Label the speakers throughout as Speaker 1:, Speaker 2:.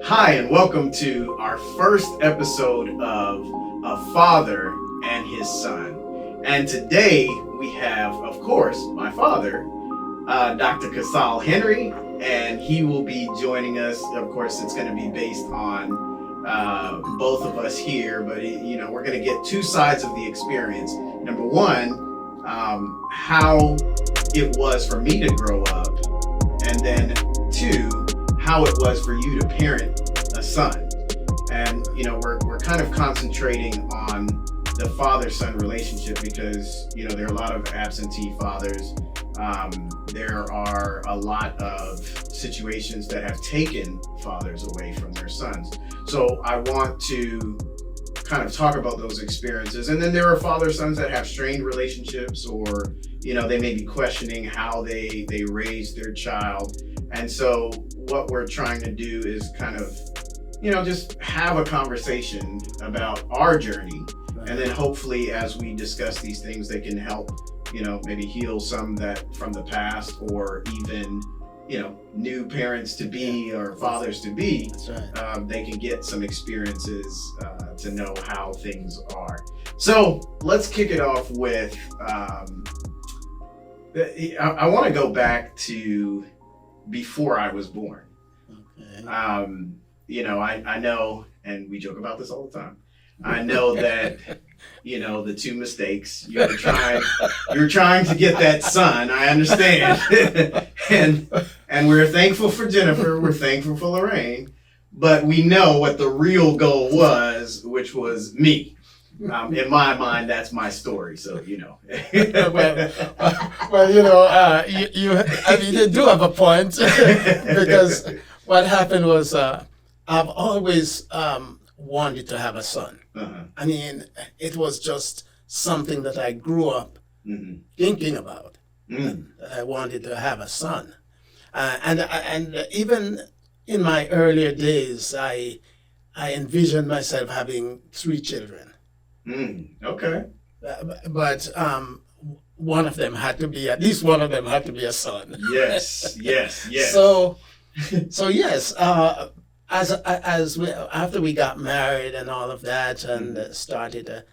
Speaker 1: Hi, and welcome to our first episode of A Father and His Son. And today we have, of course, my father, Dr. Casal Henry, and he will be joining us. Of course, it's going to be based on both of us here, but we're going to get two sides of the experience. Number one, how it was for me to grow up, and then two, how it was for you to parent a son. And we're kind of concentrating on the father-son relationship because there are a lot of absentee fathers. There are a lot of situations that have taken fathers away from their sons. So I want to kind of talk about those experiences. And then there are father-sons that have strained relationships, or they may be questioning how they raised their child. And so what we're trying to do is kind of just have a conversation about our journey. Right. And then hopefully as we discuss these things, they can help maybe heal some that from the past, or even new parents to be or fathers to be.
Speaker 2: That's right.
Speaker 1: They can get some experiences to know how things are. So let's kick it off with I want to go back to before I was born.
Speaker 2: Okay.
Speaker 1: I know, and we joke about this all the time, I know that the two mistakes, you were trying to get that son. I understand. and we're thankful for Jennifer, we're thankful for Lorraine, but we know what the real goal was, which was me. In my mind, that's my story. So
Speaker 2: well, you do have a point because what happened was I've always wanted to have a son.
Speaker 1: Uh-huh.
Speaker 2: I mean, it was just something that I grew up thinking about. That I wanted to have a son, and even in my earlier days, I envisioned myself having 3 children.
Speaker 1: Okay.
Speaker 2: But one of them had to be, at least one of them had to be a son.
Speaker 1: Yes.
Speaker 2: So yes, after we got married and all of that, and started,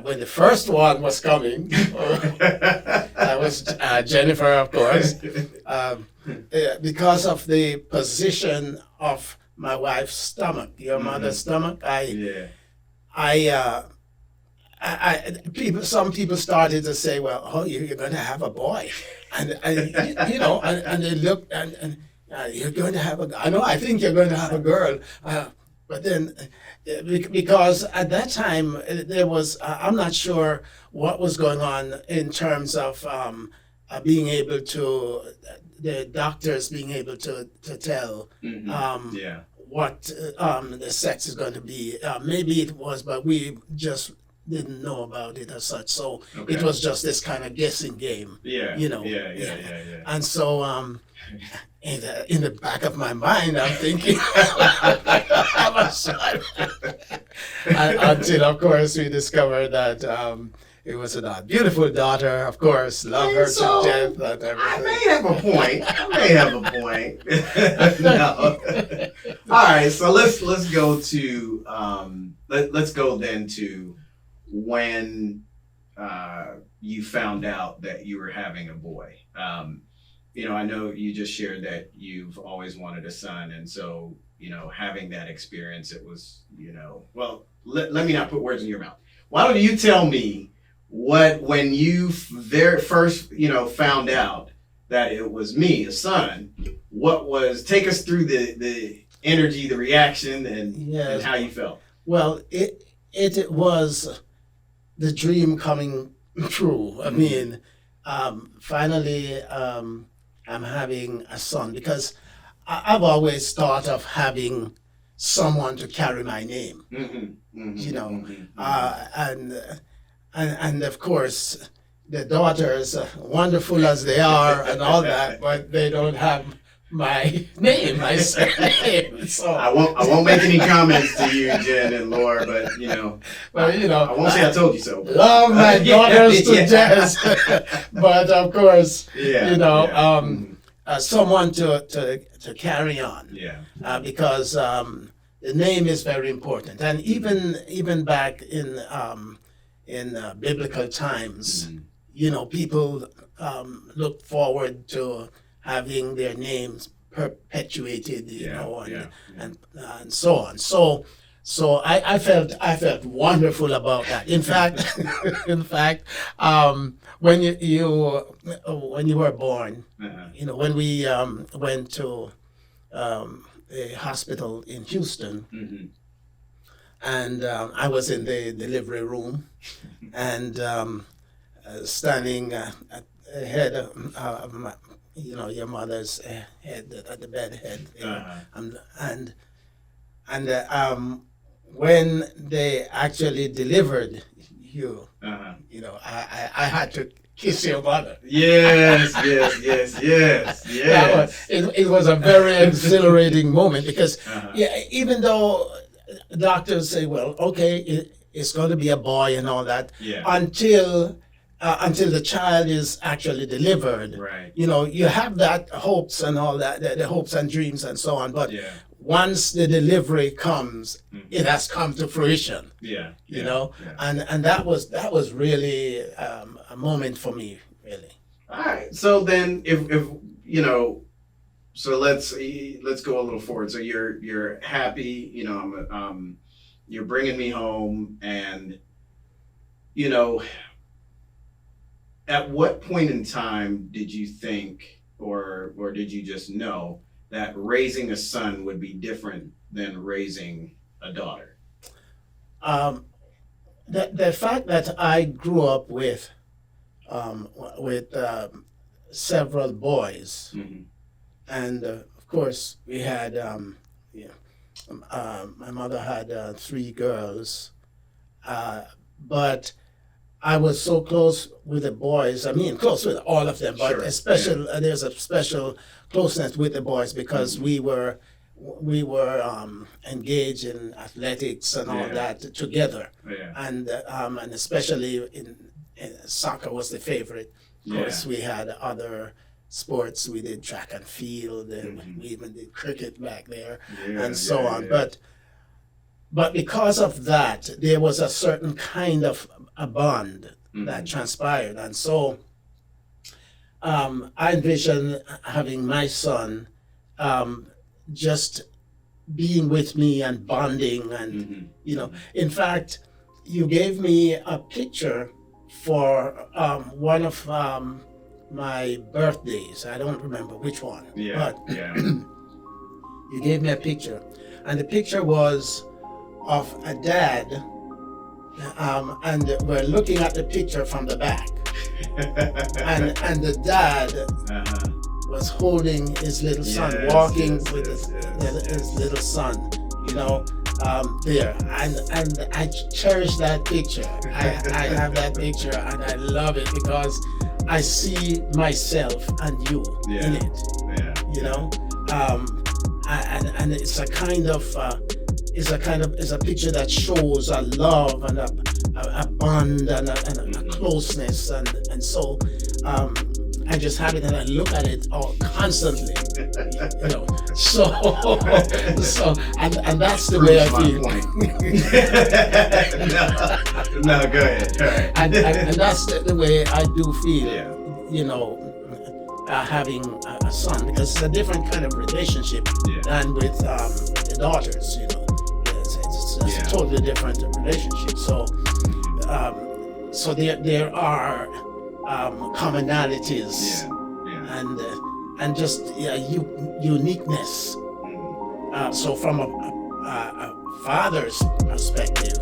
Speaker 2: when the first one was coming, that was Jennifer, of course, because of the position of my wife's stomach, your mother's stomach, some people started to say, well, you're going to have a boy. And they looked and you're going to have I think you're going to have a girl. But then, because at that time, there was, I'm not sure what was going on in terms of being able to, the doctors being able to tell what the sex is going to be. Maybe it was, but we just didn't know about it as such. So It was just this kind of guessing game.
Speaker 1: Yeah.
Speaker 2: And so in the back of my mind, I'm thinking, I'm a son. Until, of course, we discovered that it was a beautiful daughter, of course, love her to death and everything.
Speaker 1: I may have a point. No. All right, so let's go to let's go then to when you found out that you were having a boy. I know you just shared that you've always wanted a son, and so having that experience, it was well, let me not put words in your mouth. Why don't you tell me when you very first found out that it was me, a son, take us through the energy, the reaction, and how you felt.
Speaker 2: Well, it was the dream coming true. I mean, finally, I'm having a son, because I've always thought of having someone to carry my name. And of course, the daughters, wonderful as they are and all that, but they don't have my name, my surname. So
Speaker 1: I won't make any comments to you, Jen and Laura, but I won't say I told you so.
Speaker 2: Love my daughters to death, but of course, someone to carry on.
Speaker 1: Yeah.
Speaker 2: Because the name is very important, and even back in biblical times, people look forward to having their names perpetuated, and so on. So I felt wonderful about that. In fact, when you were born, when we went to a hospital in Houston, and I was in the delivery room, and standing at the head of your mother's head, at the bed head, and when they actually delivered you, I had to kiss your mother.
Speaker 1: Yes.
Speaker 2: It was a very exhilarating moment because even though doctors say, well, okay, it's going to be a boy and all that, until the child is actually delivered,
Speaker 1: right?
Speaker 2: You have that hopes and all that, the hopes and dreams and so on, but once the delivery comes, it has come to fruition. And that was really a moment for me, really.
Speaker 1: All right. So then, if so let's go a little forward. So you're happy. You're bringing me home, and at what point in time did you think, or did you just know that raising a son would be different than raising a daughter?
Speaker 2: The fact that I grew up with several boys, and of course we had my mother had 3 girls, but I was so close with the boys. I mean, close with all of them, but there's a special closeness with the boys because we were engaged in athletics and all that together, and especially in soccer was the favorite. Of course, we had other sports. We did track and field, and we even did cricket back there, and so on. But because of that, there was a certain kind of a bond that transpired, and so I envision having my son just being with me and bonding, and in fact, you gave me a picture for one of my birthdays. I don't remember which one, but you gave me a picture, and the picture was of a dad, and we're looking at the picture from the back, and the dad was holding his little son, walking with his little son, there, and I cherish that picture. I have that picture, and I love it because I see myself and you in it. And it's a kind of it's a picture that shows a love and a bond and a closeness, and so I just have it and I look at it all constantly, So and that's the way I feel.
Speaker 1: No, go ahead. All right.
Speaker 2: And that's the way I do feel. Having a son, because it's a different kind of relationship than with the daughters. It's a totally different relationship. So there are commonalities and just uniqueness. So from a father's perspective,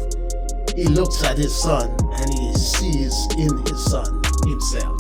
Speaker 2: he looks at his son and he sees in his son himself.